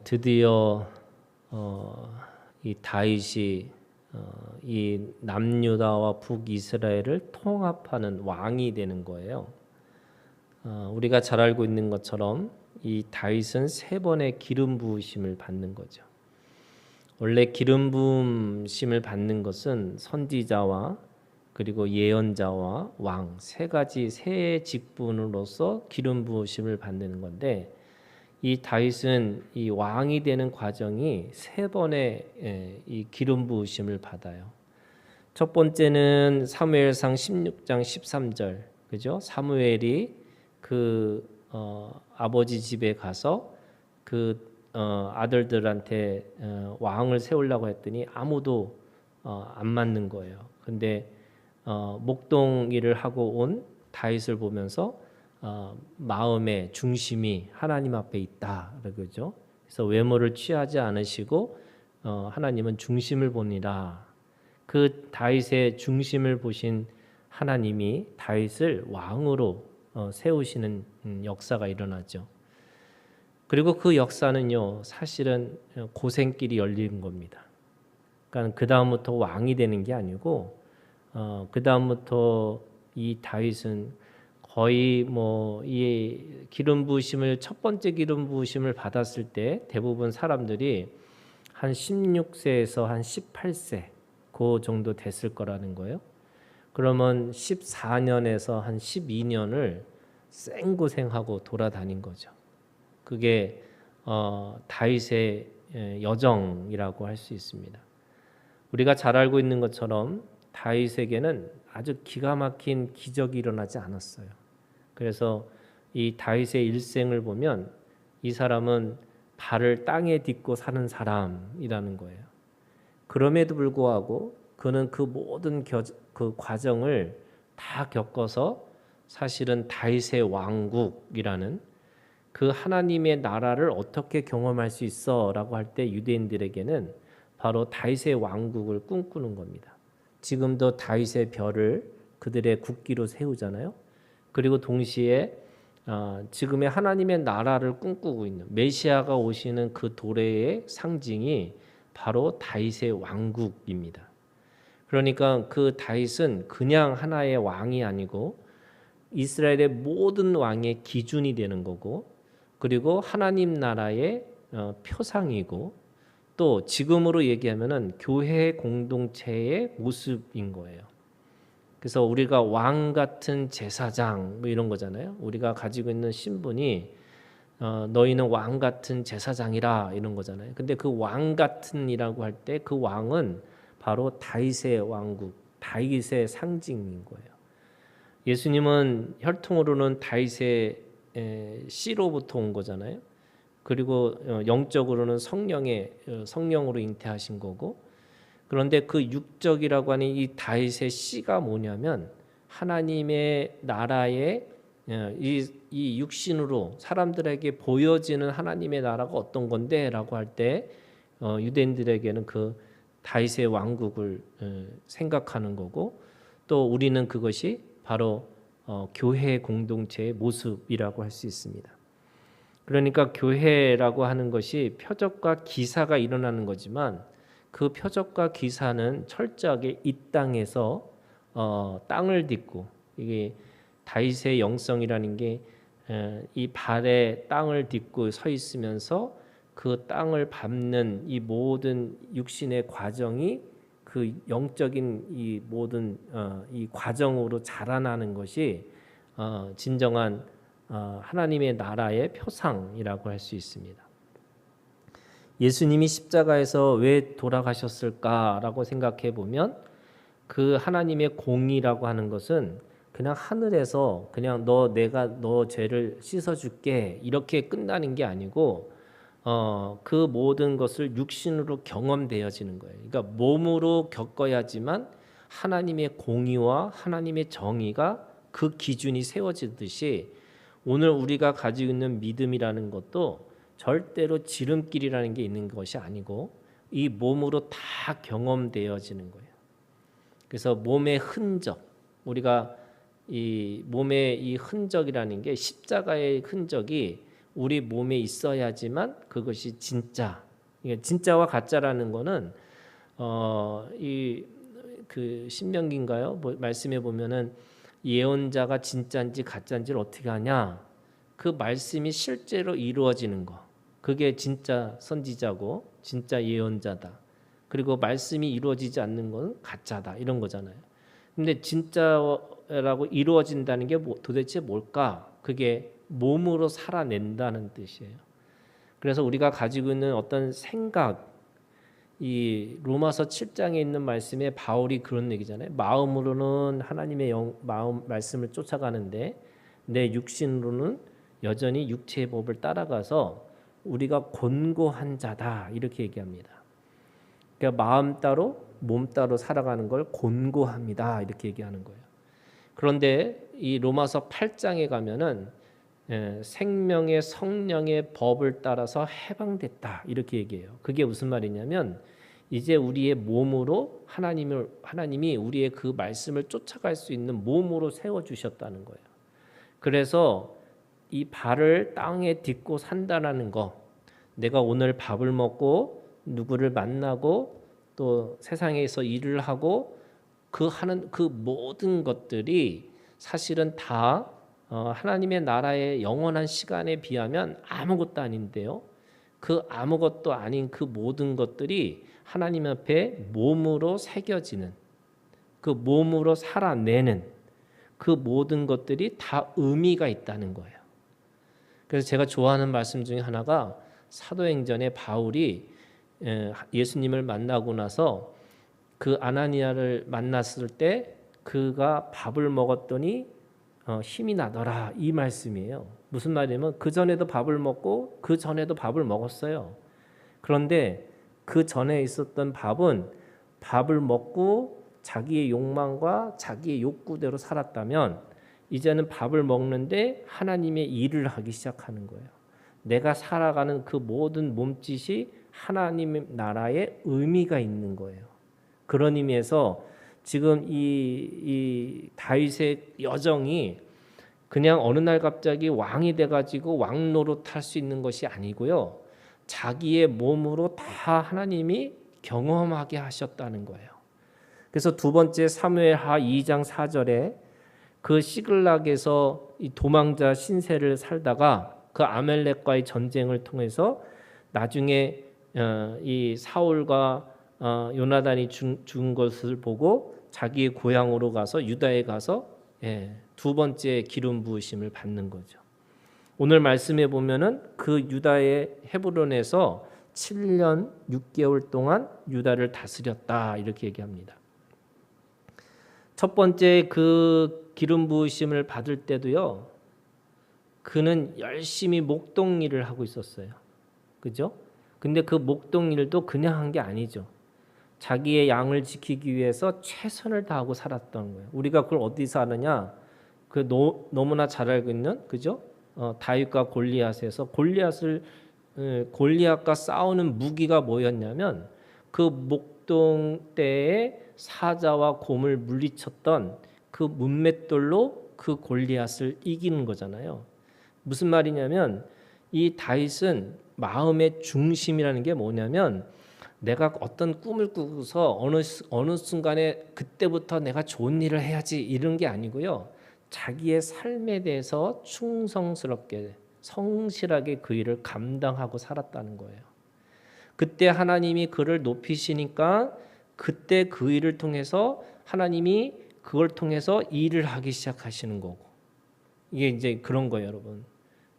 드디어 이 다윗이 이 남유다와 북이스라엘을 통합하는 왕이 되는 거예요. 우리가 잘 알고 있는 것처럼 이 다윗은 3번의 기름 부으심을 받는 거죠. 원래 기름 부으심을 받는 것은 선지자와 그리고 예언자와 왕 3가지 세 직분으로서 기름 부으심을 받는 건데, 이 다윗은 이 왕이 되는 과정이 3번의 이 기름 부으심을 받아요. 첫 번째는 사무엘상 16장 13절, 그죠? 사무엘이 그 아버지 집에 가서 그 아들들한테 왕을 세우려고 했더니 아무도 안 맞는 거예요. 근데 목동 일을 하고 온 다윗을 보면서 마음의 중심이 하나님 앞에 있다, 그러죠. 그래서 외모를 취하지 않으시고 하나님은 중심을 보니라. 그 다윗의 중심을 보신 하나님이 다윗을 왕으로 세우시는 역사가 일어나죠. 그리고 그 역사는요, 사실은 고생길이 열리는 겁니다. 그러니까 그 다음부터 왕이 되는 게 아니고 그 다음부터 이 다윗은 거의 이 기름 부으심을 첫 번째 기름 부으심을 받았을 때 대부분 사람들이 한 16세에서 한 18세 그 정도 됐을 거라는 거예요. 그러면 14년에서 한 12년을 생고생하고 돌아다닌 거죠. 그게 다윗의 여정이라고 할 수 있습니다. 우리가 잘 알고 있는 것처럼 다윗에게는 아주 기가 막힌 기적이 일어나지 않았어요. 그래서 이 다윗의 일생을 보면 이 사람은 발을 땅에 딛고 사는 사람이라는 거예요. 그럼에도 불구하고 그는 그 모든 그 과정을 다 겪어서 사실은 다윗의 왕국이라는 그 하나님의 나라를 어떻게 경험할 수 있어라고 할 때 유대인들에게는 바로 다윗의 왕국을 꿈꾸는 겁니다. 지금도 다윗의 별을 그들의 국기로 세우잖아요. 그리고 동시에 지금의 하나님의 나라를 꿈꾸고 있는 메시아가 오시는 그 도래의 상징이 바로 다윗의 왕국입니다. 그러니까 그 다윗은 그냥 하나의 왕이 아니고 이스라엘의 모든 왕의 기준이 되는 거고, 그리고 하나님 나라의 표상이고, 또 지금으로 얘기하면은 교회 공동체의 모습인 거예요. 그래서 우리가 왕 같은 제사장 이런 거잖아요. 우리가 가지고 있는 신분이 너희는 왕 같은 제사장이라 이런 거잖아요. 근데 그 왕 같은이라고 할 때 그 왕은 바로 다윗의 왕국, 다윗의 상징인 거예요. 예수님은 혈통으로는 다윗의 씨로부터 온 거잖아요. 그리고 영적으로는 성령으로 잉태하신 거고, 그런데 그 육적이라고 하는 이 다윗의 씨가 뭐냐면 하나님의 나라의 이 육신으로 사람들에게 보여지는 하나님의 나라가 어떤 건데라고 할 때 유대인들에게는 그 다윗의 왕국을 생각하는 거고, 또 우리는 그것이 바로 교회 공동체의 모습이라고 할 수 있습니다. 그러니까 교회라고 하는 것이 표적과 기사가 일어나는 거지만 그 표적과 기사는 철저하게 이 땅에서 땅을 딛고, 이게 다윗의 영성이라는 게 이 발에 땅을 딛고 서 있으면서 그 땅을 밟는 이 모든 육신의 과정이 그 영적인 이 모든 이 과정으로 자라나는 것이 진정한 하나님의 나라의 표상이라고 할 수 있습니다. 예수님이 십자가에서 왜 돌아가셨을까라고 생각해 보면 그 하나님의 공의라고 하는 것은 그냥 하늘에서 그냥 내가 너 죄를 씻어줄게 이렇게 끝나는 게 아니고 그 모든 것을 육신으로 경험되어지는 거예요. 그러니까 몸으로 겪어야지만 하나님의 공의와 하나님의 정의가 그 기준이 세워지듯이 오늘 우리가 가지고 있는 믿음이라는 것도 절대로 지름길이라는 게 있는 것이 아니고 이 몸으로 다 경험되어지는 거예요. 그래서 몸의 흔적, 우리가 이 몸의 이 흔적이라는 게 십자가의 흔적이 우리 몸에 있어야지만 그것이 진짜. 이게 진짜와 가짜라는 거는 이 그 신명기인가요? 뭐 말씀에 보면은 예언자가 진짜인지 가짜인지를 어떻게 하냐? 그 말씀이 실제로 이루어지는 거. 그게 진짜 선지자고 진짜 예언자다. 그리고 말씀이 이루어지지 않는 건 가짜다. 이런 거잖아요. 근데 진짜라고 이루어진다는 게 도대체 뭘까? 그게 몸으로 살아낸다는 뜻이에요. 그래서 우리가 가지고 있는 어떤 생각, 이 로마서 7장에 있는 말씀에 바울이 그런 얘기잖아요. 마음으로는 하나님의 마음 말씀을 쫓아가는데 내 육신으로는 여전히 육체의 법을 따라가서 우리가 곤고한 자다 이렇게 얘기합니다. 그러니까 마음 따로 몸 따로 살아가는 걸 곤고합니다 이렇게 얘기하는 거예요. 그런데 이 로마서 8장에 가면은 생명의 성령의 법을 따라서 해방됐다 이렇게 얘기해요. 그게 무슨 말이냐면 이제 우리의 몸으로 하나님이 우리의 그 말씀을 쫓아갈 수 있는 몸으로 세워 주셨다는 거예요. 그래서 이 발을 땅에 딛고 산다라는 거, 내가 오늘 밥을 먹고 누구를 만나고 또 세상에서 일을 하고 그 하는 그 모든 것들이 사실은 다 하나님의 나라의 영원한 시간에 비하면 아무것도 아닌데요. 그 아무것도 아닌 그 모든 것들이 하나님 앞에 몸으로 새겨지는, 그 몸으로 살아내는 그 모든 것들이 다 의미가 있다는 거예요. 그래서 제가 좋아하는 말씀 중에 하나가 사도행전에 바울이 예수님을 만나고 나서 그 아나니아를 만났을 때 그가 밥을 먹었더니 힘이 나더라 이 말씀이에요. 무슨 말이냐면 그 전에도 밥을 먹고 그 전에도 밥을 먹었어요. 그런데 그 전에 있었던 밥을 먹고 자기의 욕망과 자기의 욕구대로 살았다면 이제는 밥을 먹는데 하나님의 일을 하기 시작하는 거예요. 내가 살아가는 그 모든 몸짓이 하나님의 나라에 의미가 있는 거예요. 그런 의미에서 지금 이 다윗의 여정이 그냥 어느 날 갑자기 왕이 돼가지고 왕 노릇할 수 있는 것이 아니고요. 자기의 몸으로 다 하나님이 경험하게 하셨다는 거예요. 그래서 두 번째 사무엘하 2장 4절에 그 시글락에서 이 도망자 신세를 살다가 그 아멜렉과의 전쟁을 통해서 나중에 이 사울과 요나단이 죽은 것을 보고 자기의 고향으로 가서 유다에 가서 두 번째 기름 부으심을 받는 거죠. 오늘 말씀에 보면은 그 유다의 헤브론에서 7년 6개월 동안 유다를 다스렸다 이렇게 얘기합니다. 첫 번째 그 기름 부으심을 받을 때도요. 그는 열심히 목동 일을 하고 있었어요. 그죠? 근데 그 목동 일도 그냥 한 게 아니죠. 자기의 양을 지키기 위해서 최선을 다하고 살았던 거예요. 우리가 그걸 어디서 아느냐? 그 너무나 잘 알고 있는 그죠? 다윗과 골리앗에서 골리앗과 싸우는 무기가 뭐였냐면 그 목동 때에 사자와 곰을 물리쳤던 그 문맷돌로 그 골리앗을 이기는 거잖아요. 무슨 말이냐면 이 다윗은 마음의 중심이라는 게 뭐냐면 내가 어떤 꿈을 꾸고서 어느 순간에 그때부터 내가 좋은 일을 해야지 이런 게 아니고요. 자기의 삶에 대해서 충성스럽게 성실하게 그 일을 감당하고 살았다는 거예요. 그때 하나님이 그를 높이시니까 그때 그 일을 통해서 하나님이 그걸 통해서 일을 하기 시작하시는 거고 이게 이제 그런 거예요, 여러분.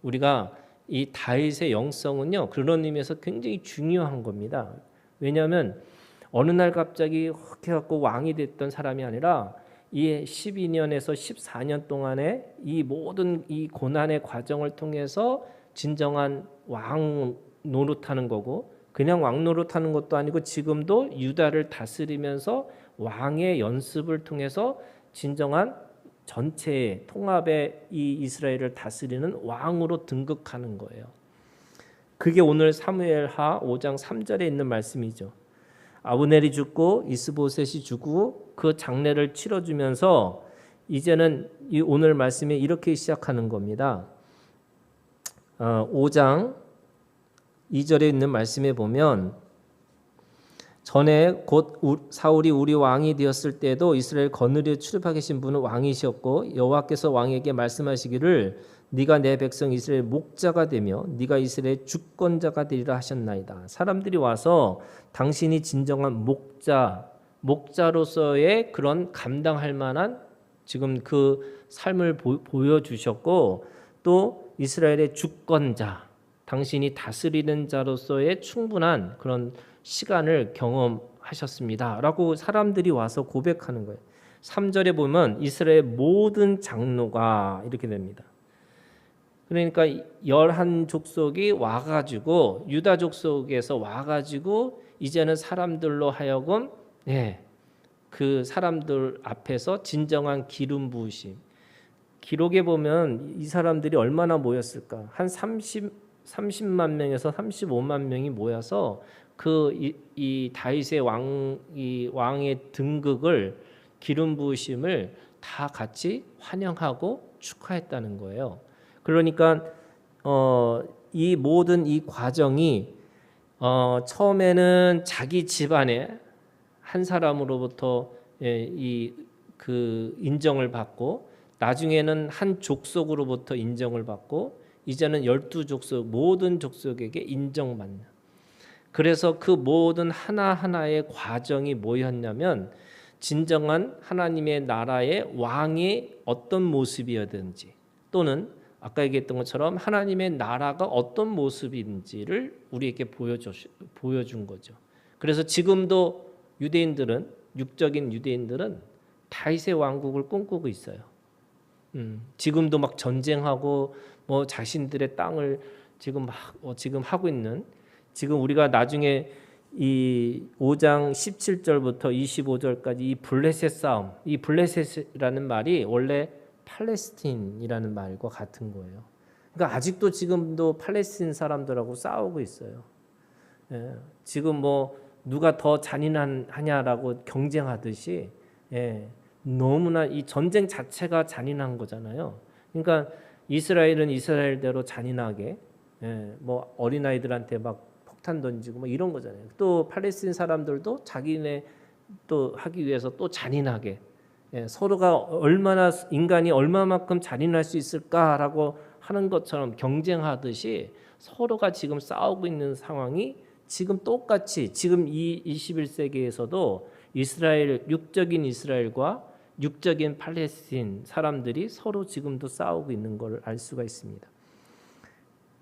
우리가 이 다윗의 영성은요 그런 의미에서 굉장히 중요한 겁니다. 왜냐하면 어느 날 갑자기 확 해갖고 왕이 됐던 사람이 아니라 이 12년에서 14년 동안의 이 모든 이 고난의 과정을 통해서 진정한 왕 노릇하는 거고 그냥 왕 노릇하는 것도 아니고 지금도 유다를 다스리면서 왕의 연습을 통해서 진정한 전체의 통합의 이 이스라엘을 다스리는 왕으로 등극하는 거예요. 그게 오늘 사무엘하 5장 3절에 있는 말씀이죠. 아브넬이 죽고 이스보셋이 죽고 그 장례를 치러주면서 이제는 이 오늘 말씀에 이렇게 시작하는 겁니다. 5장 2절에 있는 말씀에 보면 전에 곧 사울이 우리 왕이 되었을 때도 이스라엘 거느리에 출입하 계신 분은 왕이셨고 여호와께서 왕에게 말씀하시기를 네가 내 백성 이스라엘 목자가 되며 네가 이스라엘 주권자가 되리라 하셨나이다. 사람들이 와서 당신이 진정한 목자로서의 그런 감당할 만한 지금 그 삶을 보여주셨고 또 이스라엘의 주권자, 당신이 다스리는 자로서의 충분한 그런 시간을 경험하셨습니다 라고 사람들이 와서 고백하는 거예요. 3절에 보면 이스라엘 모든 장로가 이렇게 됩니다. 그러니까 11족속이 와가지고 유다 족속에서 와가지고 이제는 사람들로 하여금 그 사람들 앞에서 진정한 기름 부으심. 기록에 보면 이 사람들이 얼마나 모였을까? 한 30만 명에서 35만 명이 모여서 이 다윗의 왕의 등극을 기름 부으심을 다 같이 환영하고 축하했다는 거예요. 그러니까 이 모든 이 과정이 처음에는 자기 집안에 한 사람으로부터 그 인정을 받고 나중에는 한 족속으로부터 인정을 받고 이제는 12족속 모든 족속에게 인정받는. 그래서 그 모든 하나하나의 과정이 뭐였냐면 진정한 하나님의 나라의 왕이 어떤 모습이었든지 또는 아까 얘기했던 것처럼 하나님의 나라가 어떤 모습인지를 우리에게 보여준 거죠. 그래서 지금도 유대인들은 육적인 유대인들은 다윗의 왕국을 꿈꾸고 있어요. 지금도 막 전쟁하고 뭐 자신들의 땅을 지금 하고 있는 지금 우리가 나중에 이 5장 17절부터 25절까지 이 블레셋 싸움, 이 블레셋이라는 말이 원래 팔레스틴이라는 말과 같은 거예요. 그러니까 아직도 지금도 팔레스틴 사람들하고 싸우고 있어요. 지금 뭐 누가 더 잔인하냐라고 경쟁하듯이 너무나 이 전쟁 자체가 잔인한 거잖아요. 그러니까 이스라엘은 이스라엘대로 잔인하게 뭐 어린아이들한테 막 폭탄 던지고 뭐 이런 거잖아요. 또 팔레스틴 사람들도 자기네 또 하기 위해서 또 잔인하게 서로가 인간이 얼마만큼 잔인할 수 있을까라고 하는 것처럼 경쟁하듯이 서로가 지금 싸우고 있는 상황이 지금 똑같이 지금 이 21세기에서도 이스라엘 육적인 이스라엘과 육적인 팔레스틴 사람들이 서로 지금도 싸우고 있는 걸 알 수가 있습니다.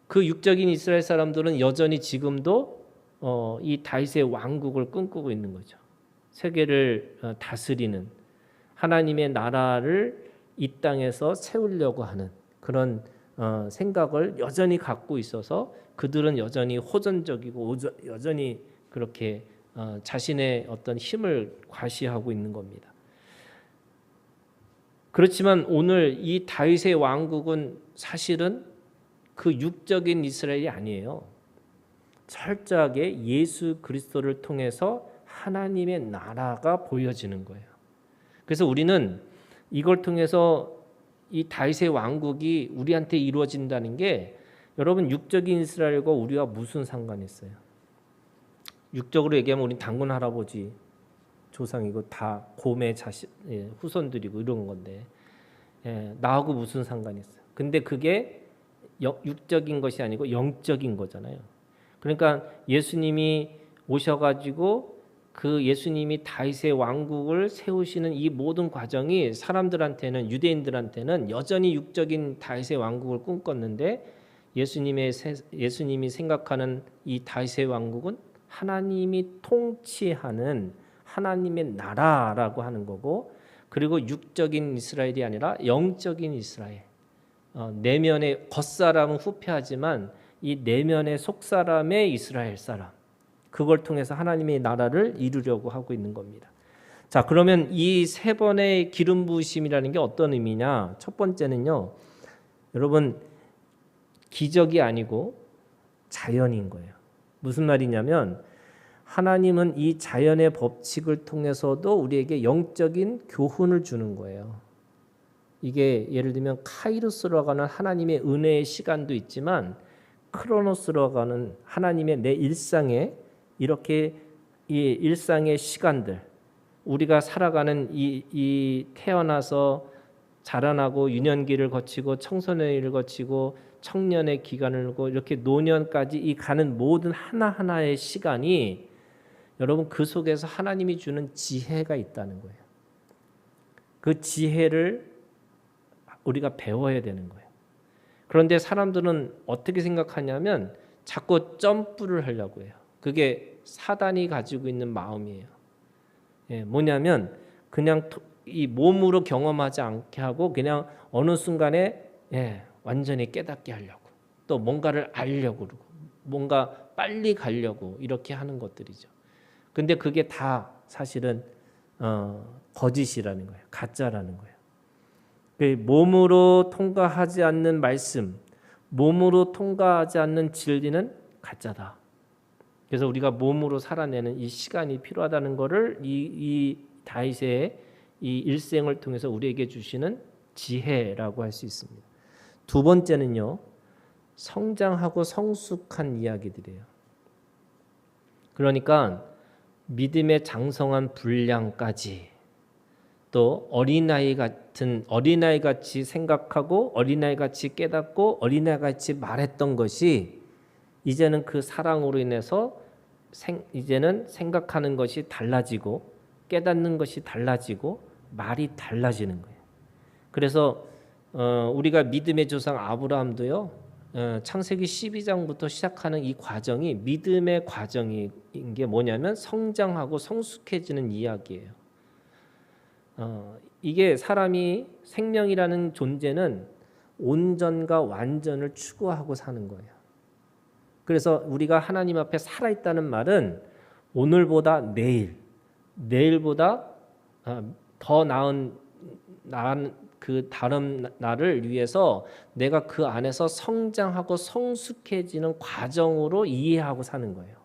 그 육적인 이스라엘 사람들은 여전히 지금도 이 다윗의 왕국을 꿈꾸고 있는 거죠. 세계를 다스리는 하나님의 나라를 이 땅에서 세우려고 하는 그런 생각을 여전히 갖고 있어서 그들은 여전히 호전적이고 여전히 그렇게 자신의 어떤 힘을 과시하고 있는 겁니다. 그렇지만 오늘 이 다윗의 왕국은 사실은 그 육적인 이스라엘이 아니에요. 철저하게 예수 그리스도를 통해서 하나님의 나라가 보여지는 거예요. 그래서 우리는 이걸 통해서 이 다윗의 왕국이 우리한테 이루어진다는 게 여러분 육적인 이스라엘과 우리와 무슨 상관이 있어요? 육적으로 얘기하면 우리 당군 할아버지 조상이고 다 곰의 후손들이고 이런 건데 나하고 무슨 상관이 있어요? 근데 그게 육적인 것이 아니고 영적인 거잖아요. 그러니까 예수님이 오셔가지고 그 예수님이 다윗의 왕국을 세우시는 이 모든 과정이 사람들한테는 유대인들한테는 여전히 육적인 다윗의 왕국을 꿈꿨는데 예수님이 생각하는 이 다윗의 왕국은 하나님이 통치하는 하나님의 나라라고 하는 거고 그리고 육적인 이스라엘이 아니라 영적인 이스라엘 내면의 겉사람은 후패하지만 이 내면의 속사람의 이스라엘 사람 그걸 통해서 하나님의 나라를 이루려고 하고 있는 겁니다. 자, 그러면 이 세 번의 기름 부으심이라는 게 어떤 의미냐? 첫 번째는요. 여러분 기적이 아니고 자연인 거예요. 무슨 말이냐면 하나님은 이 자연의 법칙을 통해서도 우리에게 영적인 교훈을 주는 거예요. 이게 예를 들면 카이로스라고 하는 하나님의 은혜의 시간도 있지만 크로노스로 가는 하나님의 내 일상에 이렇게 이 일상의 시간들 우리가 살아가는 이 태어나서 자라나고 유년기를 거치고 청소년기를 거치고 청년의 기간을 거치고 이렇게 노년까지 이 가는 모든 하나하나의 시간이 여러분 그 속에서 하나님이 주는 지혜가 있다는 거예요. 그 지혜를 우리가 배워야 되는 거예요. 그런데 사람들은 어떻게 생각하냐면 자꾸 점프를 하려고 해요. 그게 사단이 가지고 있는 마음이에요. 뭐냐면 그냥 이 몸으로 경험하지 않게 하고 그냥 어느 순간에 완전히 깨닫게 하려고 또 뭔가를 알려고 그러고 뭔가 빨리 가려고 이렇게 하는 것들이죠. 근데 그게 다 사실은 거짓이라는 거예요. 가짜라는 거예요. 몸으로 통과하지 않는 말씀, 몸으로 통과하지 않는 진리는 가짜다. 그래서 우리가 몸으로 살아내는 이 시간이 필요하다는 것을 이 다윗의 이 일생을 통해서 우리에게 주시는 지혜라고 할 수 있습니다. 두 번째는요, 성장하고 성숙한 이야기들이에요. 그러니까 믿음의 장성한 분량까지 또 어린아이 같이 생각하고 어린아이 같이 깨닫고 어린아이 같이 말했던 것이 이제는 그 사랑으로 인해서 이제는 생각하는 것이 달라지고 깨닫는 것이 달라지고 말이 달라지는 거예요. 그래서 우리가 믿음의 조상 아브라함도요. 창세기 12장부터 시작하는 이 과정이 믿음의 과정인 게 뭐냐면 성장하고 성숙해지는 이야기예요. 이게 사람이 생명이라는 존재는 온전과 완전을 추구하고 사는 거예요. 그래서 우리가 하나님 앞에 살아있다는 말은 오늘보다 내일보다 더 나은 그 다른 날을 위해서 내가 그 안에서 성장하고 성숙해지는 과정으로 이해하고 사는 거예요.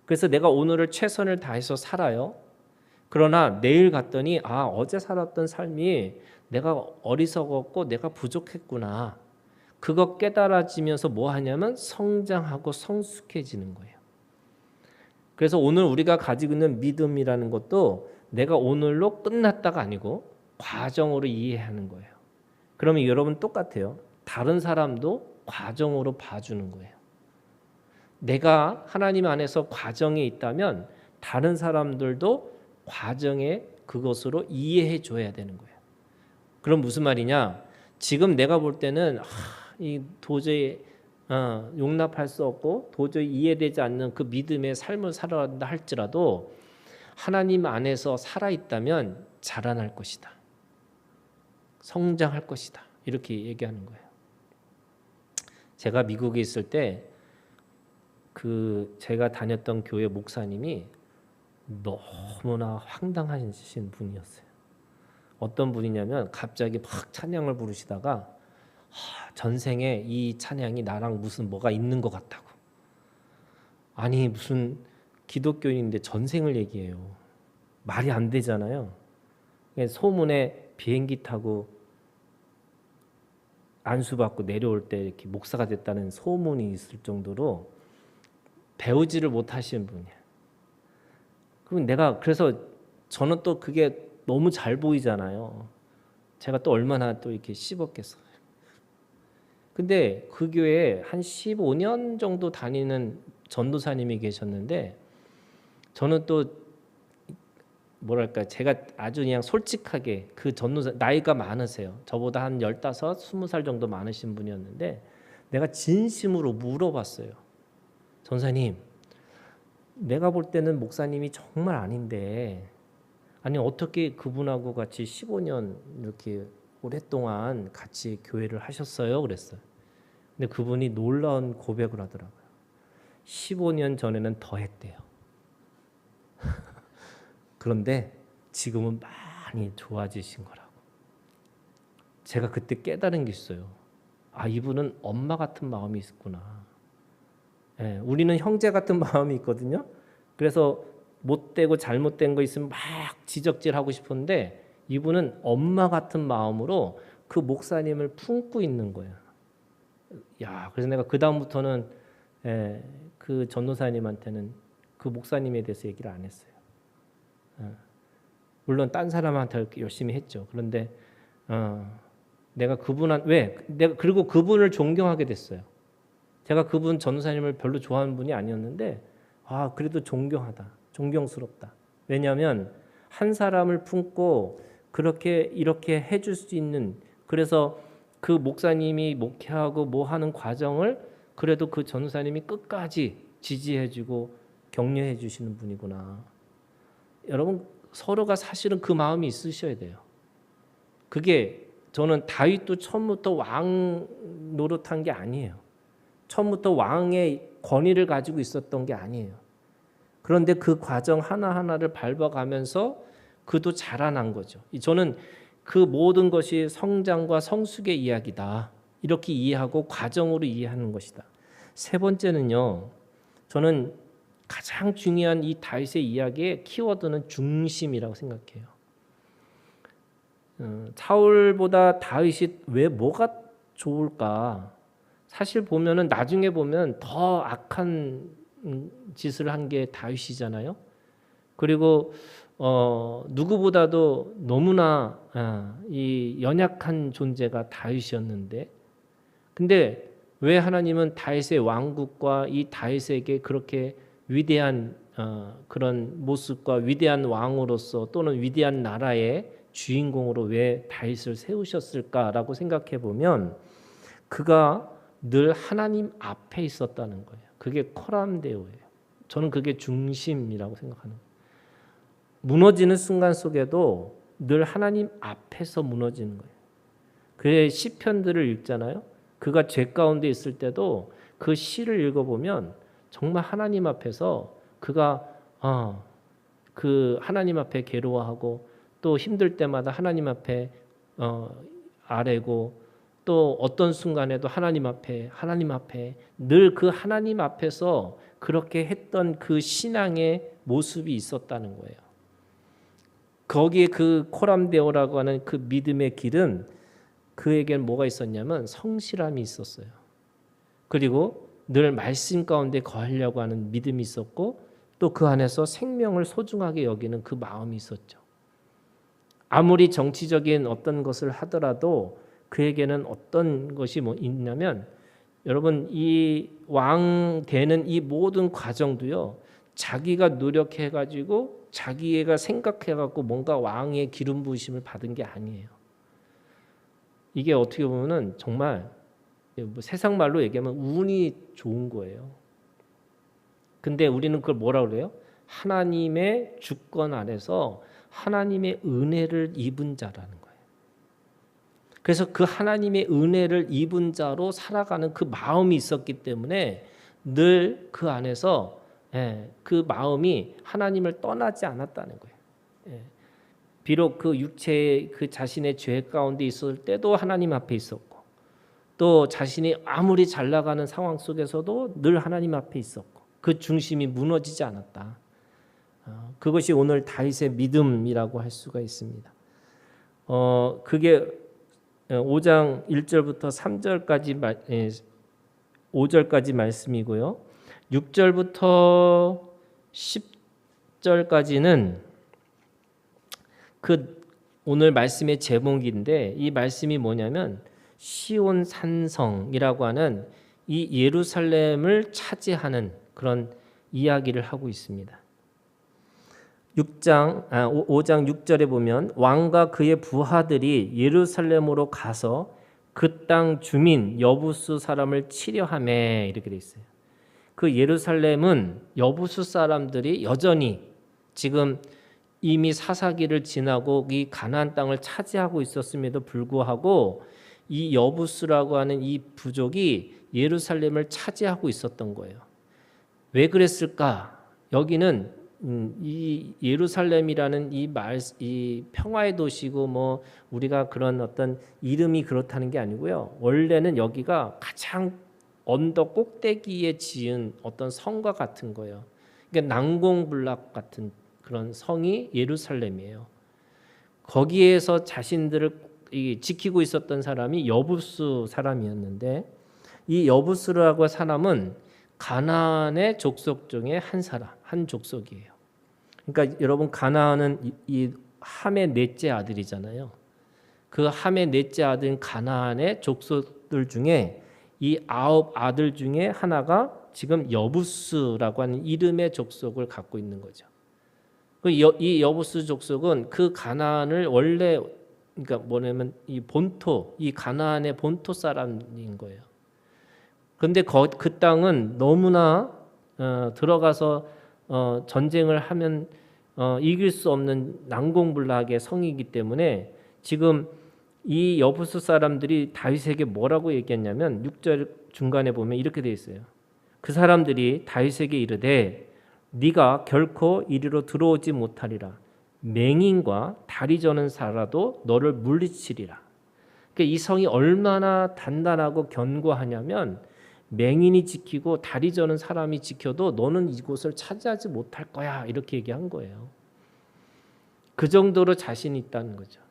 그래서 내가 오늘을 최선을 다해서 살아요. 그러나 내일 갔더니 어제 살았던 삶이 내가 어리석었고 내가 부족했구나. 그거 깨달아지면서 뭐 하냐면 성장하고 성숙해지는 거예요. 그래서 오늘 우리가 가지고 있는 믿음이라는 것도 내가 오늘로 끝났다가 아니고 과정으로 이해하는 거예요. 그러면 여러분 똑같아요. 다른 사람도 과정으로 봐주는 거예요. 내가 하나님 안에서 과정에 있다면 다른 사람들도 과정에 그것으로 이해해 줘야 되는 거예요. 그럼 무슨 말이냐? 지금 내가 볼 때는 이 도저히 용납할 수 없고 도저히 이해되지 않는 그 믿음의 삶을 살아간다 할지라도 하나님 안에서 살아있다면 자라날 것이다. 성장할 것이다. 이렇게 얘기하는 거예요. 제가 미국에 있을 때 제가 다녔던 교회 목사님이 너무나 황당하신 분이었어요. 어떤 분이냐면 갑자기 막 찬양을 부르시다가 전생에 이 찬양이 나랑 무슨 뭐가 있는 것 같다고. 아니 무슨 기독교인인데 전생을 얘기해요. 말이 안 되잖아요. 소문에 비행기 타고 안수받고 내려올 때 이렇게 목사가 됐다는 소문이 있을 정도로 배우지를 못하시는 분이에요. 그래서 저는 또 그게 너무 잘 보이잖아요. 제가 또 얼마나 또 이렇게 씹었겠어요. 근데 그 교회에 한 15년 정도 다니는 전도사님이 계셨는데 저는 또 뭐랄까 제가 아주 그냥 솔직하게 그 전도사 나이가 많으세요. 저보다 한 15, 20살 정도 많으신 분이었는데 내가 진심으로 물어봤어요. 전사님, 내가 볼 때는 목사님이 정말 아닌데 아니 어떻게 그분하고 같이 15년 이렇게 오랫동안 같이 교회를 하셨어요? 그랬어요. 근데 그분이 놀라운 고백을 하더라고요. 15년 전에는 더 했대요. 그런데 지금은 많이 좋아지신 거라고. 제가 그때 깨달은 게 있어요. 이분은 엄마 같은 마음이 있구나. 우리는 형제 같은 마음이 있거든요. 그래서 못되고 잘못된 거 있으면 막 지적질하고 싶은데 이분은 엄마 같은 마음으로 그 목사님을 품고 있는 거예요. 야, 그래서 내가 그 다음부터는 그 전도사님한테는 그 목사님에 대해서 얘기를 안 했어요. 물론 딴 사람한테 열심히 했죠. 그런데 내가 내가 그리고 그분을 존경하게 됐어요. 제가 그분 전도사님을 별로 좋아하는 분이 아니었는데 그래도 존경스럽다. 왜냐하면 한 사람을 품고 이렇게 해줄 수 있는, 그래서 그 목사님이 목회하고 뭐 하는 과정을 그래도 그 전도사님이 끝까지 지지해주고 격려해 주시는 분이구나. 여러분, 서로가 사실은 그 마음이 있으셔야 돼요. 그게 저는 다윗도 처음부터 왕 노릇한 게 아니에요. 처음부터 왕의 권위를 가지고 있었던 게 아니에요. 그런데 그 과정 하나하나를 밟아가면서 그도 자라난 거죠. 저는 그 모든 것이 성장과 성숙의 이야기다, 이렇게 이해하고 과정으로 이해하는 것이다. 세 번째는요, 저는 가장 중요한 이 다윗의 이야기의 키워드는 중심이라고 생각해요. 사울보다 다윗이 왜 뭐가 좋을까? 사실 보면은 나중에 보면 더 악한 짓을 한 게 다윗이잖아요. 그리고 누구보다도 너무나 이 연약한 존재가 다윗이었는데, 근데 왜 하나님은 다윗의 왕국과 이 다윗에게 그렇게 위대한 그런 모습과 위대한 왕으로서 또는 위대한 나라의 주인공으로 왜 다윗을 세우셨을까라고 생각해 보면 그가 늘 하나님 앞에 있었다는 거예요. 그게 코람데오예요. 저는 그게 중심이라고 생각하는 거예요. 무너지는 순간 속에도 늘 하나님 앞에서 무너지는 거예요. 그의 시편들을 읽잖아요. 그가 죄 가운데 있을 때도 그 시를 읽어보면 정말 하나님 앞에서 그가 그 하나님 앞에 괴로워하고 또 힘들 때마다 하나님 앞에 아뢰고 또 어떤 순간에도 하나님 앞에 늘 그 하나님 앞에서 그렇게 했던 그 신앙의 모습이 있었다는 거예요. 거기에 그 코람데오라고 하는 그 믿음의 길은 그에게는 뭐가 있었냐면 성실함이 있었어요. 그리고 늘 말씀 가운데 거하려고 하는 믿음이 있었고 또 그 안에서 생명을 소중하게 여기는 그 마음이 있었죠. 아무리 정치적인 어떤 것을 하더라도 그에게는 어떤 것이 있냐면, 여러분, 이 왕 되는 이 모든 과정도요, 자기가 노력해 가지고 자기가 생각해 갖고 뭔가 왕의 기름 부으심을 받은 게 아니에요. 이게 어떻게 보면은 정말 세상 말로 얘기하면 운이 좋은 거예요. 근데 우리는 그걸 뭐라 그래요? 하나님의 주권 아래서 하나님의 은혜를 입은 자라는 거예요. 그래서 그 하나님의 은혜를 입은 자로 살아가는 그 마음이 있었기 때문에 늘 그 안에서 그 마음이 하나님을 떠나지 않았다는 거예요. 비록 그 육체의 그 자신의 죄 가운데 있을 때도 하나님 앞에 있었고, 또 자신이 아무리 잘 나가는 상황 속에서도 늘 하나님 앞에 있었고, 그 중심이 무너지지 않았다. 그것이 오늘 다윗의 믿음이라고 할 수가 있습니다. 그게 5장 1절부터 3절까지 5절까지 말씀이고요. 6절부터 10절까지는 그 오늘 말씀의 제목인데, 이 말씀이 뭐냐면 시온 산성이라고 하는 이 예루살렘을 차지하는 그런 이야기를 하고 있습니다. 5장 6절에 보면 왕과 그의 부하들이 예루살렘으로 가서 그 땅 주민 여부수 사람을 치려하매, 이렇게 돼 있어요. 그 예루살렘은 여부수 사람들이 여전히 지금 이미 사사기를 지나고 이 가나안 땅을 차지하고 있었음에도 불구하고 이 여부수라고 하는 이 부족이 예루살렘을 차지하고 있었던 거예요. 왜 그랬을까? 여기는 이 예루살렘이라는 이 평화의 도시고 뭐 우리가 그런 어떤 이름이 그렇다는 게 아니고요. 원래는 여기가 가장 언덕 꼭대기에 지은 어떤 성과 같은 거예요. 그러니까 난공불락 같은 그런 성이 예루살렘이에요. 거기에서 자신들을 지키고 있었던 사람이 여부수 사람이었는데, 이 여부스라고 사람은 가나안의 족속 중에 한 사람, 한 족속이에요. 그러니까 여러분 가나안은 이 함의 넷째 아들이잖아요. 그 함의 넷째 아들인 가나안의 족속들 중에 이 9 아들 중에 하나가 지금 여부스라고 하는 이름의 족속을 갖고 있는 거죠. 이 여부스 족속은 그 가나안을 원래 그러니까 뭐냐면 이 본토, 이 가나안의 본토 사람인 거예요. 그런데 그 땅은 너무나 들어가서 전쟁을 하면 이길 수 없는 난공불락의 성이기 때문에 지금 이 여부스 사람들이 다윗에게 뭐라고 얘기했냐면 6절 중간에 보면 이렇게 돼 있어요. 그 사람들이 다윗에게 이르되 네가 결코 이리로 들어오지 못하리라. 맹인과 다리 저는 자라도 너를 물리치리라. 그러니까 이 성이 얼마나 단단하고 견고하냐면 맹인이 지키고 다리 저는 사람이 지켜도 너는 이곳을 차지하지 못할 거야. 이렇게 얘기한 거예요. 그 정도로 자신이 있다는 거죠.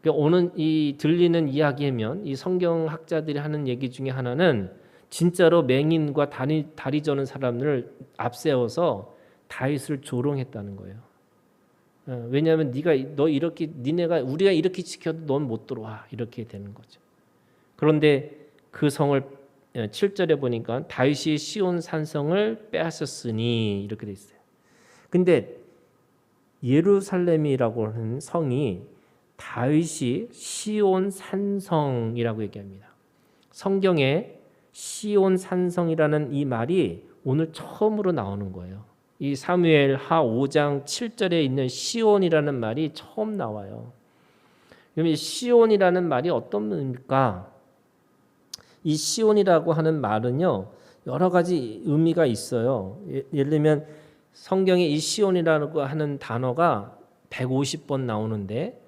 그러니까 오늘 이 들리는 이야기면 이 성경학자들이 하는 얘기 중에 하나는 진짜로 맹인과 다리 저는 사람들을 앞세워서 다윗을 조롱했다는 거예요. 왜냐하면 우리가 이렇게 지켜도 넌 못 들어와 이렇게 되는 거죠. 그런데 그 성을 7절에 보니까 다윗이 시온 산성을 빼앗았으니 이렇게 돼 있어요. 근데 예루살렘이라고 하는 성이 다윗이 시온 산성이라고 얘기합니다. 성경에 시온 산성이라는 이 말이 오늘 처음으로 나오는 거예요. 이 사무엘 하 5장 7절에 있는 시온이라는 말이 처음 나와요. 그럼 이 시온이라는 말이 어떤 의미일까? 이 시온이라고 하는 말은요 여러 가지 의미가 있어요. 예를 들면 성경에 이 시온이라고 하는 단어가 150번 나오는데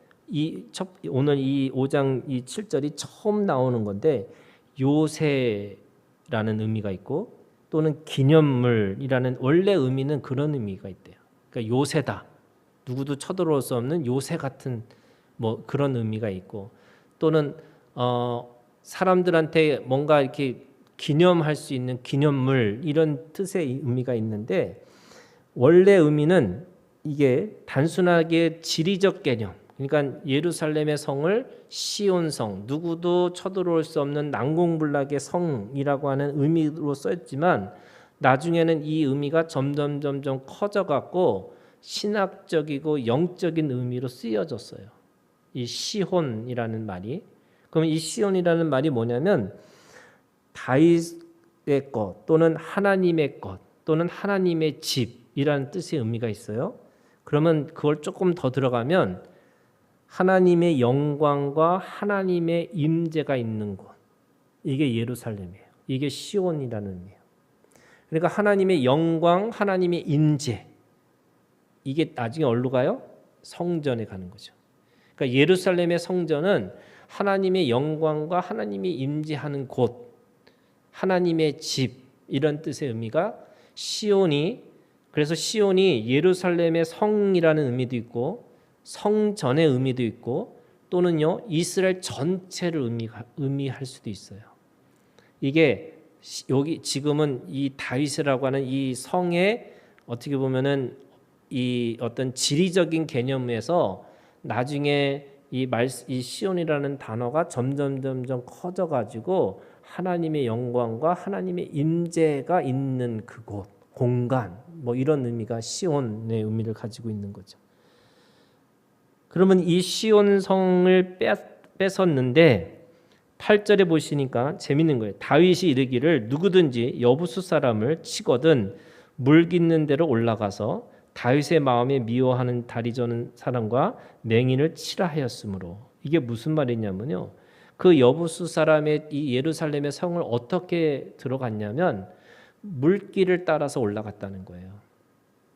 오늘 이 5장 이 7절이 처음 나오는 건데 요새라는 의미가 있고 또는 기념물이라는 원래 의미는 그런 의미가 있대요. 그러니까 요새다. 누구도 쳐들어올 수 없는 요새 같은 뭐 그런 의미가 있고 또는 사람들한테 뭔가 이렇게 기념할 수 있는 기념물 이런 뜻의 의미가 있는데 원래 의미는 이게 단순하게 지리적 개념 그러니까 예루살렘의 성을 시온성 누구도 쳐들어올 수 없는 난공불락의 성이라고 하는 의미로 썼지만 나중에는 이 의미가 점점 커져갖고 신학적이고 영적인 의미로 쓰여졌어요. 이 시혼이라는 말이 그럼 이 시온이라는 말이 뭐냐면 다윗의 것 또는 하나님의 것 또는 하나님의 집이라는 뜻의 의미가 있어요. 그러면 그걸 조금 더 들어가면 하나님의 영광과 하나님의 임재가 있는 곳 이게 예루살렘이에요. 이게 시온이라는 의미예요. 그러니까 하나님의 영광, 하나님의 임재 이게 나중에 어디로 가요? 성전에 가는 거죠. 그러니까 예루살렘의 성전은 하나님의 영광과 하나님이 임재하는 곳, 하나님의 집 이런 뜻의 의미가 시온이 그래서 시온이 예루살렘의 성이라는 의미도 있고 성전의 의미도 있고 또는요 이스라엘 전체를 의미할 수도 있어요. 이게 여기 지금은 이 다윗이라고 하는 이 성에 어떻게 보면은 이 어떤 지리적인 개념에서 나중에 이 시온이라는 단어가 점점 커져가지고 하나님의 영광과 하나님의 임재가 있는 그곳, 공간 뭐 이런 의미가 시온의 의미를 가지고 있는 거죠. 그러면 이 시온 성을 뺏었는데 8절에 보시니까 재밌는 거예요. 다윗이 이르기를 누구든지 여부수 사람을 치거든 물 깃는 데로 올라가서 다윗의 마음에 미워하는 다리 저는 사람과 맹인을 치라 하였으므로 이게 무슨 말이냐면요. 그 여부수 사람의 이 예루살렘의 성을 어떻게 들어갔냐면 물길을 따라서 올라갔다는 거예요.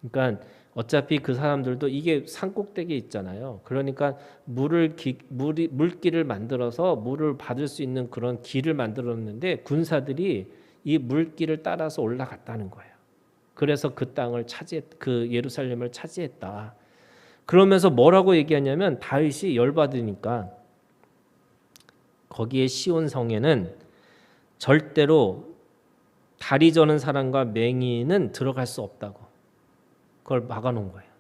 그러니까 어차피 그 사람들도 이게 산꼭대기에 있잖아요. 그러니까 물길을 만들어서 물을 받을 수 있는 그런 길을 만들었는데 군사들이 이 물길을 따라서 올라갔다는 거예요. 그래서 그 예루살렘을 차지했다. 그러면서 뭐라고 얘기하냐면 다윗이 열받으니까 거기에 시온 성에는 절대로 다리 저는 사람과 맹인은 들어갈 수 없다고 그걸 막아놓은 거예요.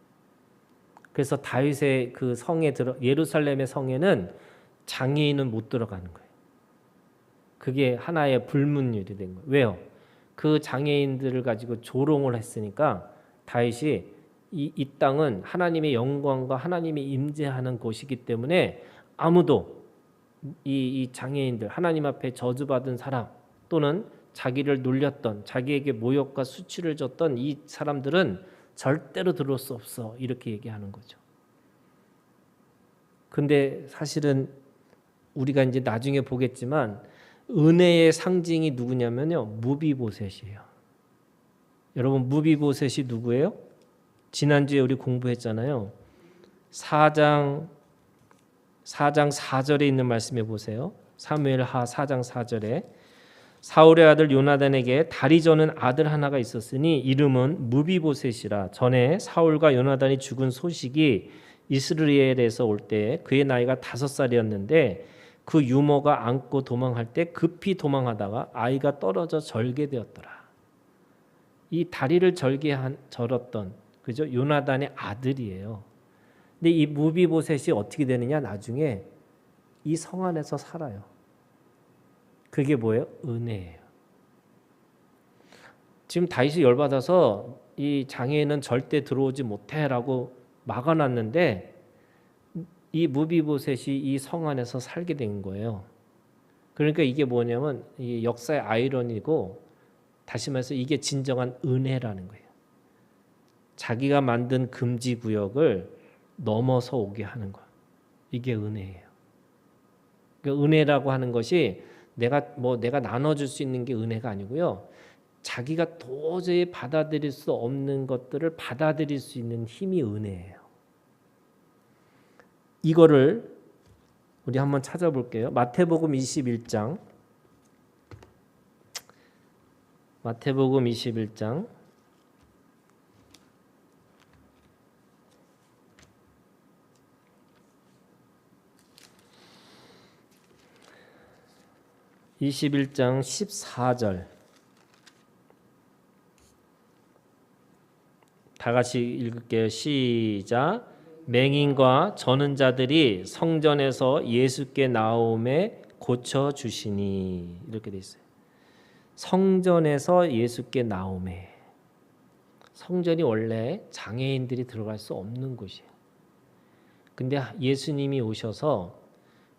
그래서 다윗의 그 성에 예루살렘의 성에는 장애인은 못 들어가는 거예요. 그게 하나의 불문율이 된 거예요. 왜요? 그 장애인들을 가지고 조롱을 했으니까 다윗이 이 땅은 하나님의 영광과 하나님이 임재하는 곳이기 때문에 아무도 이 장애인들, 하나님 앞에 저주받은 사람 또는 자기를 놀렸던, 자기에게 모욕과 수치를 줬던 이 사람들은 절대로 들어올 수 없어, 이렇게 얘기하는 거죠. 근데 사실은 우리가 이제 나중에 보겠지만 은혜의 상징이 누구냐면요, 무비보셋이에요. 여러분, 무비보셋이 누구예요? 지난주에 우리 공부했잖아요. 4장 4절에 있는 말씀해 보세요. 사무엘하 4장 4절에 사울의 아들 요나단에게 다리 저는 아들 하나가 있었으니 이름은 무비보셋이라. 전에 사울과 요나단이 죽은 소식이 이스라엘에서 올 때 그의 나이가 5살이었는데 그 유모가 안고 도망할 때 급히 도망하다가 아이가 떨어져 절게 되었더라. 이 다리를 절었던 그죠? 요나단의 아들이에요. 근데 이 무비보셋이 어떻게 되느냐? 나중에 이 성 안에서 살아요. 그게 뭐예요? 은혜예요. 지금 다윗이 열받아서 이 장애인은 절대 들어오지 못해라고 막아놨는데 이 무비보셋이 이 성 안에서 살게 된 거예요. 그러니까 이게 뭐냐면 이 역사의 아이러니고, 다시 말해서 이게 진정한 은혜라는 거예요. 자기가 만든 금지 구역을 넘어서 오게 하는 거. 이게 은혜예요. 그러니까 은혜라고 하는 것이 내가 나눠줄 수 있는 게 은혜가 아니고요. 자기가 도저히 받아들일 수 없는 것들을 받아들일 수 있는 힘이 은혜예요. 이거를 우리 한번 찾아볼게요. 마태복음 21장. 마태복음 21장. (21장) 14절 다 같이 읽을게요. 시작. 맹인과 저는 자들이 성전에서 예수께 나오매 고쳐 주시니. 이렇게 돼 있어요. 성전에서 예수께 나오매. 성전이 원래 장애인들이 들어갈 수 없는 곳이에요. 근데 예수님이 오셔서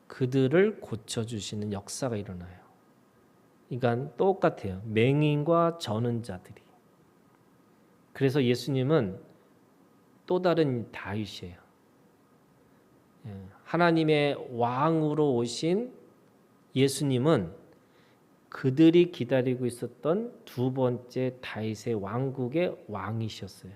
그들을 고쳐 주시는 역사가 일어나요. 그러니까 똑같아요. 맹인과 저는 자들이. 그래서 예수님은 또 다른 다윗이에요. 하나님의 왕으로 오신 예수님은 그들이 기다리고 있었던 두 번째 다윗의 왕국의 왕이셨어요.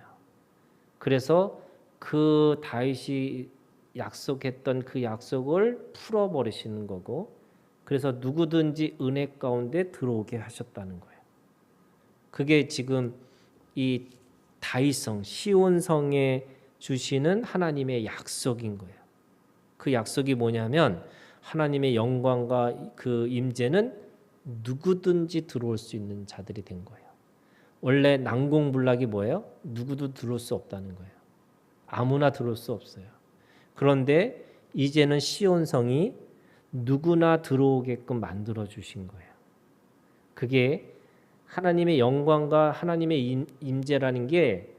그래서 그 다윗이 약속했던 그 약속을 풀어버리시는 거고, 그래서 누구든지 은혜 가운데 들어오게 하셨다는 거예요. 그게 지금 이 다윗성 시온성에 주시는 하나님의 약속인 거예요. 그 약속이 뭐냐면 하나님의 영광과 그 임재는 누구든지 들어올 수 있는 자들이 된 거예요. 원래 난공불락이 뭐예요? 누구도 들어올 수 없다는 거예요. 아무나 들어올 수 없어요. 그런데 이제는 시온성이 누구나 들어오게끔 만들어 주신 거예요. 그게 하나님의 영광과 하나님의 임재라는 게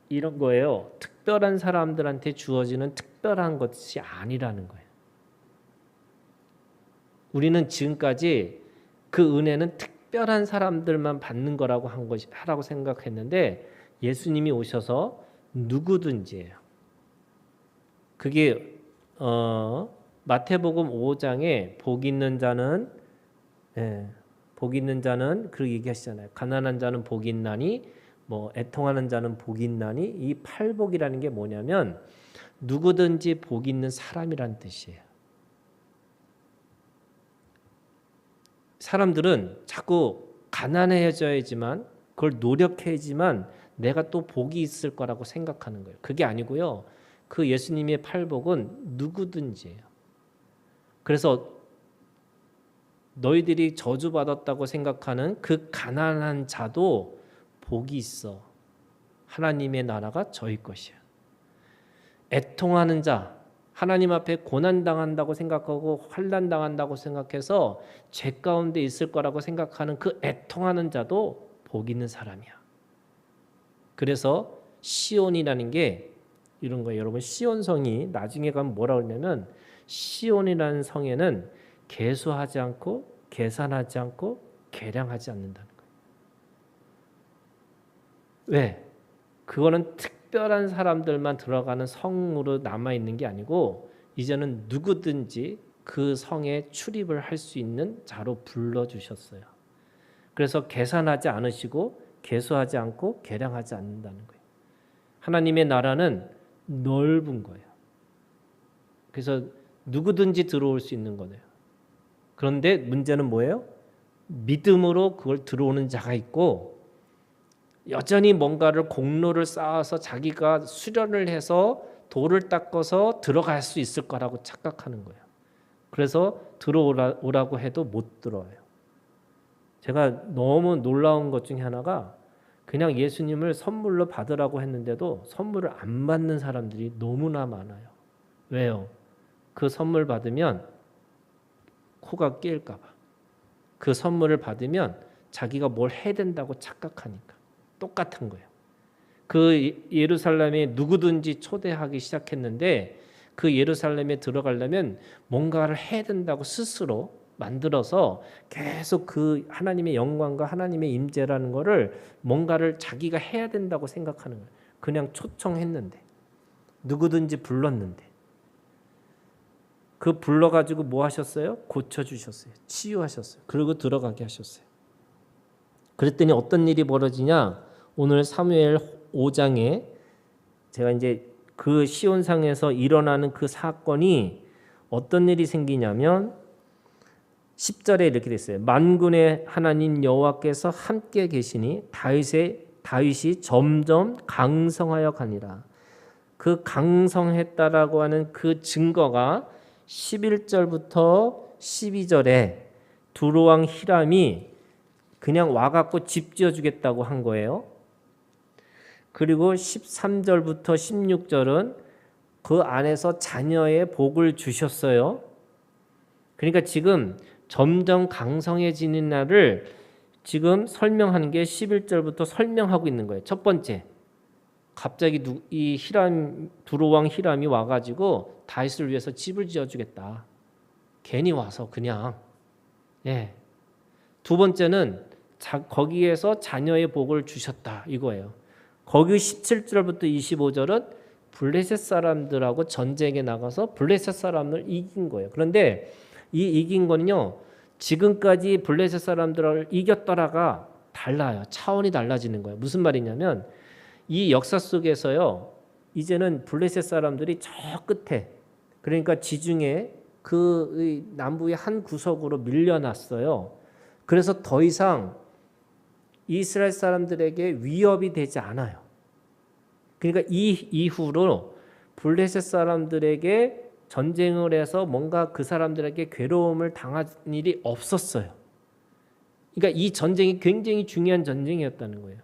이런 거예요. 특별한 사람들한테 주어지는 특별한 것이 아니라는 거예요. 우리는 지금까지 그 은혜는 특별한 사람들만 받는 거라고 하라고 생각했는데 예수님이 오셔서 누구든지예요. 그게 마태복음 5장에 복 있는 자는 그 얘기하시잖아요. 가난한 자는 복 있나니, 애통하는 자는 복 있나니. 이 팔복이라는 게 뭐냐면 누구든지 복 있는 사람이란 뜻이에요. 사람들은 자꾸 가난해져야지만, 그걸 노력해야지만 내가 또 복이 있을 거라고 생각하는 거예요. 그게 아니고요. 그 예수님의 팔복은 누구든지예요. 그래서 너희들이 저주받았다고 생각하는 그 가난한 자도 복이 있어. 하나님의 나라가 저희 것이야. 애통하는 자, 하나님 앞에 고난당한다고 생각하고 환난당한다고 생각해서 죄 가운데 있을 거라고 생각하는 그 애통하는 자도 복 있는 사람이야. 그래서 시온이라는 게 이런 거예요. 여러분, 시온성이 나중에 가면 뭐라 그러냐면 시온이라는 성에는 계수하지 않고 계산하지 않고 계량하지 않는다는 거예요. 왜? 그거는 특별한 사람들만 들어가는 성으로 남아있는 게 아니고 이제는 누구든지 그 성에 출입을 할 수 있는 자로 불러주셨어요. 그래서 계산하지 않으시고 계수하지 않고 계량하지 않는다는 거예요. 하나님의 나라는 넓은 거예요. 그래서 누구든지 들어올 수 있는 거예요. 그런데 문제는 뭐예요? 믿음으로 그걸 들어오는 자가 있고 여전히 뭔가를 공로를 쌓아서 자기가 수련을 해서 돌을 닦아서 들어갈 수 있을 거라고 착각하는 거예요. 그래서 들어오라고 해도 못 들어와요. 제가 너무 놀라운 것 중에 하나가 그냥 예수님을 선물로 받으라고 했는데도 선물을 안 받는 사람들이 너무나 많아요. 왜요? 그 선물 받으면 코가 끼일까 봐. 그 선물을 받으면 자기가 뭘 해야 된다고 착각하니까. 똑같은 거예요. 그 예루살렘에 누구든지 초대하기 시작했는데 그 예루살렘에 들어가려면 뭔가를 해야 된다고 스스로 만들어서 계속 그 하나님의 영광과 하나님의 임재라는 거를 뭔가를 자기가 해야 된다고 생각하는 거예요. 그냥 초청했는데 누구든지 불렀는데 그 불러가지고 뭐 하셨어요? 고쳐주셨어요. 치유하셨어요. 그리고 들어가게 하셨어요. 그랬더니 어떤 일이 벌어지냐? 오늘 사무엘 5장에 제가 이제 그 시온상에서 일어나는 그 사건이 어떤 일이 생기냐면 10절에 이렇게 됐어요. 만군의 하나님 여호와께서 함께 계시니 다윗이 점점 강성하여 가니라. 그 강성했다라고 하는 그 증거가 11절부터 12절에 두로왕 히람이 그냥 와갖고 집 지어주겠다고 한 거예요. 그리고 13절부터 16절은 그 안에서 자녀의 복을 주셨어요. 그러니까 지금 점점 강성해지는 날을 지금 설명하는 게 11절부터 설명하고 있는 거예요. 첫 번째, 갑자기 이 두로왕 히람이 와가지고 다윗을 위해서 집을 지어주겠다. 괜히 와서 그냥. 두 번째는 거기에서 자녀의 복을 주셨다 이거예요. 거기 17절부터 25절은 블레셋 사람들하고 전쟁에 나가서 블레셋 사람을 이긴 거예요. 그런데 이 이긴 거는요, 지금까지 블레셋 사람들을 이겼더라가 달라요. 차원이 달라지는 거예요. 무슨 말이냐면 이 역사 속에서요, 이제는 블레셋 사람들이 저 끝에, 그러니까 지중해 그 남부의 한 구석으로 밀려났어요. 그래서 더 이상 이스라엘 사람들에게 위협이 되지 않아요. 그러니까 이 이후로 블레셋 사람들에게 전쟁을 해서 뭔가 그 사람들에게 괴로움을 당할 일이 없었어요. 그러니까 이 전쟁이 굉장히 중요한 전쟁이었다는 거예요.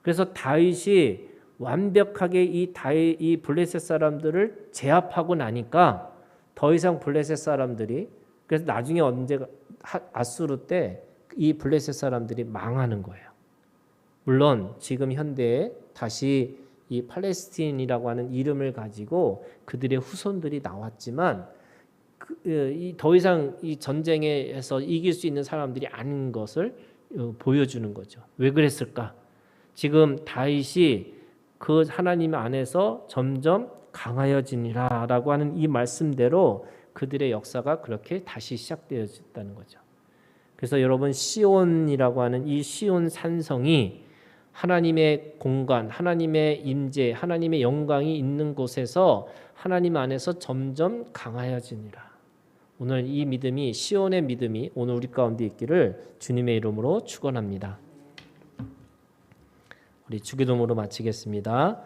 그래서 다윗이 완벽하게 이 블레셋 사람들을 제압하고 나니까 더 이상 블레셋 사람들이, 그래서 나중에 언제가 아수르 때 이 블레셋 사람들이 망하는 거예요. 물론 지금 현대에 다시 이 팔레스틴이라고 하는 이름을 가지고 그들의 후손들이 나왔지만 더 이상 이 전쟁에서 이길 수 있는 사람들이 아닌 것을 보여주는 거죠. 왜 그랬을까? 지금 다윗이 그 하나님 안에서 점점 강하여지니라라고 하는 이 말씀대로 그들의 역사가 그렇게 다시 시작되어졌다는 거죠. 그래서 여러분, 시온이라고 하는 이 시온 산성이 하나님의 공간, 하나님의 임재, 하나님의 영광이 있는 곳에서 하나님 안에서 점점 강하여지니라. 오늘 이 믿음이, 시온의 믿음이 오늘 우리 가운데 있기를 주님의 이름으로 축원합니다. 우리 주기도문으로 마치겠습니다.